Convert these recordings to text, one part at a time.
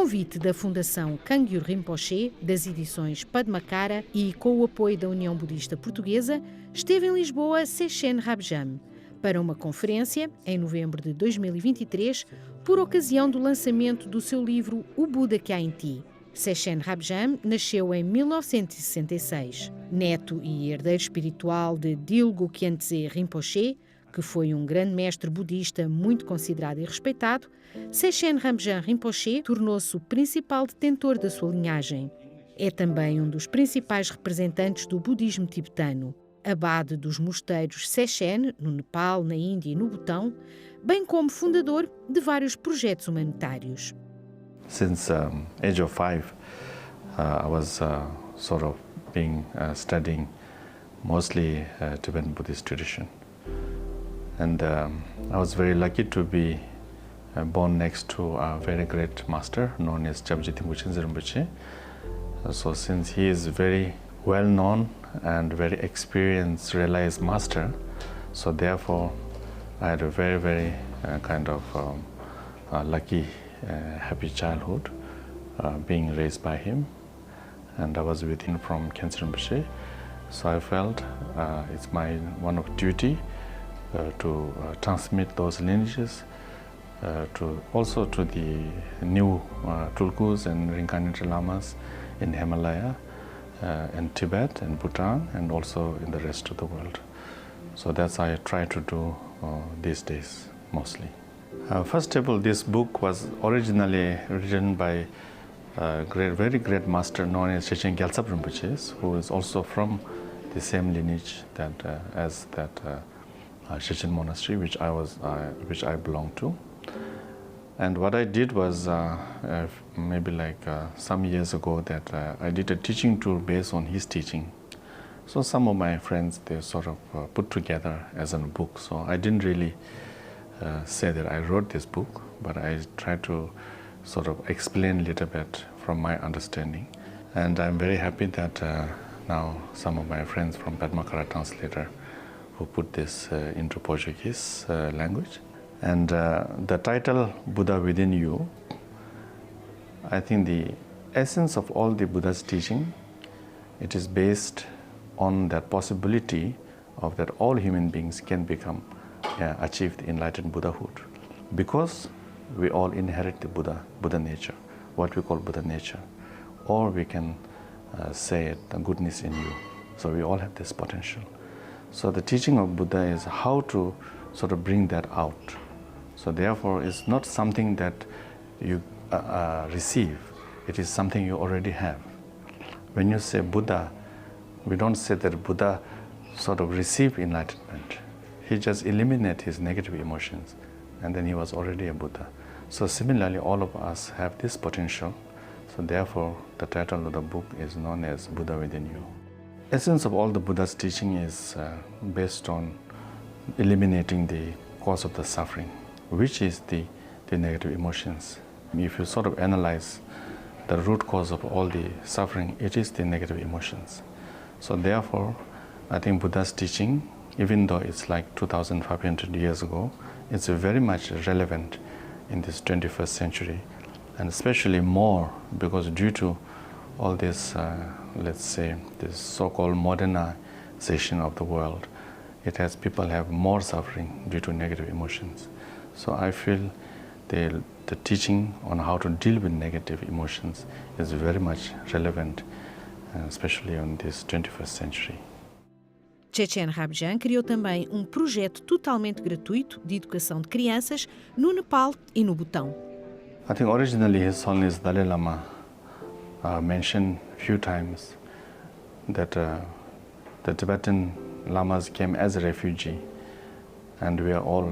convite da Fundação Kyabge Rinpoche, das edições Padmakara e com o apoio da União Budista Portuguesa, esteve em Lisboa Sechen Rabjam para uma conferência, em novembro de 2023, por ocasião do lançamento do seu livro O Buda que há em ti. Sechen Rabjam nasceu em 1966. Neto e herdeiro espiritual de Dilgo Khyentse Rinpoche, que foi um grande mestre budista muito considerado e respeitado, Sechen Rabjam Rinpoche tornou-se o principal detentor da sua linhagem. É também um dos principais representantes do budismo tibetano, abade dos mosteiros Sechen, no Nepal, na Índia e no Butão, bem como fundador de vários projetos humanitários. Since age of 5, I was sort of studying mostly Tibetan Buddhist tradition. And I was very lucky to be born next to a very great master known as Kyabge Rinpoche. So since he is very well known and very experienced, realized master, so therefore I had a very, very lucky, happy childhood being raised by him. And I was with him from Kyabge Rinpoche. So I felt it's my one of duty to transmit those lineages to the new Tulkus and reincarnated lamas in Himalaya, in Tibet and Bhutan, and also in the rest of the world. So that's what I try to do these days mostly. First of all, this book was originally written by a very great master known as Shechen Gyaltsab Rinpoche, who is also from the same lineage as that Shechen monastery, which I belong to. And what I did was maybe some years ago that I did a teaching tour based on his teaching. So some of my friends, they sort of put together as a book. So I didn't really say that I wrote this book, but I tried to sort of explain a little bit from my understanding. And I'm very happy that now some of my friends from Padmakara translator who put this into Portuguese language. And the title, Buddha Within You, I think the essence of all the Buddha's teaching, it is based on that possibility of that all human beings can become achieved enlightened Buddhahood. Because we all inherit the Buddha nature, what we call Buddha nature. Or we can say it, the goodness in you. So we all have this potential. So the teaching of Buddha is how to sort of bring that out. So therefore, it's not something that you receive. It is something you already have. When you say Buddha, we don't say that Buddha sort of received enlightenment. He just eliminated his negative emotions, and then he was already a Buddha. So similarly, all of us have this potential. So therefore, the title of the book is known as Buddha Within You. Essence of all the Buddha's teaching is based on eliminating the cause of the suffering, which is the negative emotions. If you sort of analyze the root cause of all the suffering, it is the negative emotions. So therefore, I think Buddha's teaching, even though it's like 2,500 years ago, it's very much relevant in this 21st century, and especially more because due to all this, let's say, this so-called modernization of the world, people have more suffering due to negative emotions. So I feel the teaching on how to deal with negative emotions is very much relevant, especially in this 21st century. Sechen Rabjam criou também um projeto totalmente gratuito de educação de crianças no Nepal e no Butão. I think originally His Holiness Dalai Lama mentioned a few times that the Tibetan lamas came as a refugee, and we are all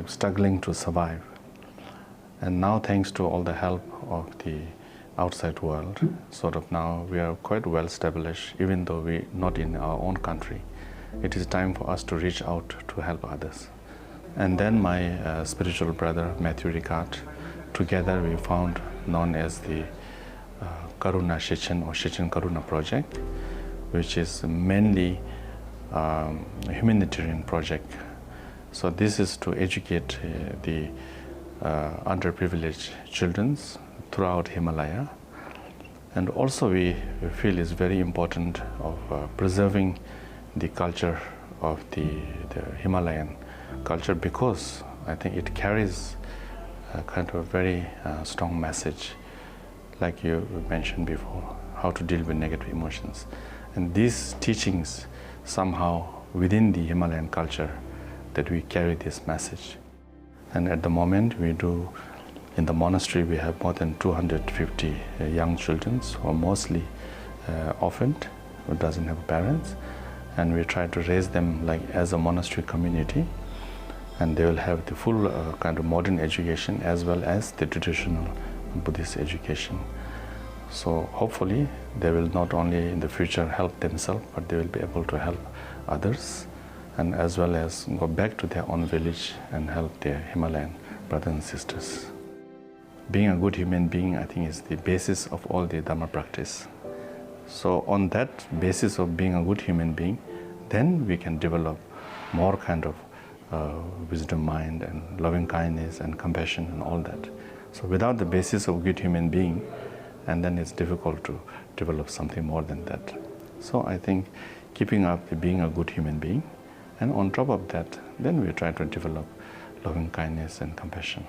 struggling to survive. And now, thanks to all the help of the outside world, sort of now we are quite well established, even though we're not in our own country. It is time for us to reach out to help others. And then my spiritual brother, Matthew Ricard, together we found known as the Karuna Shechen or Shechen Karuna project, which is mainly a humanitarian project. So this is to educate the underprivileged children throughout Himalaya. And also we feel it's very important of preserving the culture of the Himalayan culture, because I think it carries a kind of very strong message, like you mentioned before, how to deal with negative emotions. And these teachings somehow within the Himalayan culture, that we carry this message. And at the moment we do, in the monastery we have more than 250 young children who are mostly orphaned, who doesn't have parents, and we try to raise them like as a monastery community, and they will have the full kind of modern education as well as the traditional Buddhist education. So hopefully they will not only in the future help themselves, but they will be able to help others, and as well as go back to their own village and help their Himalayan brothers and sisters. Being a good human being, I think, is the basis of all the Dharma practice. So on that basis of being a good human being, then we can develop more kind of wisdom mind and loving kindness and compassion and all that. So without the basis of good human being, and then it's difficult to develop something more than that. So I think keeping up the being a good human being, and on top of that, then we try to develop loving kindness and compassion.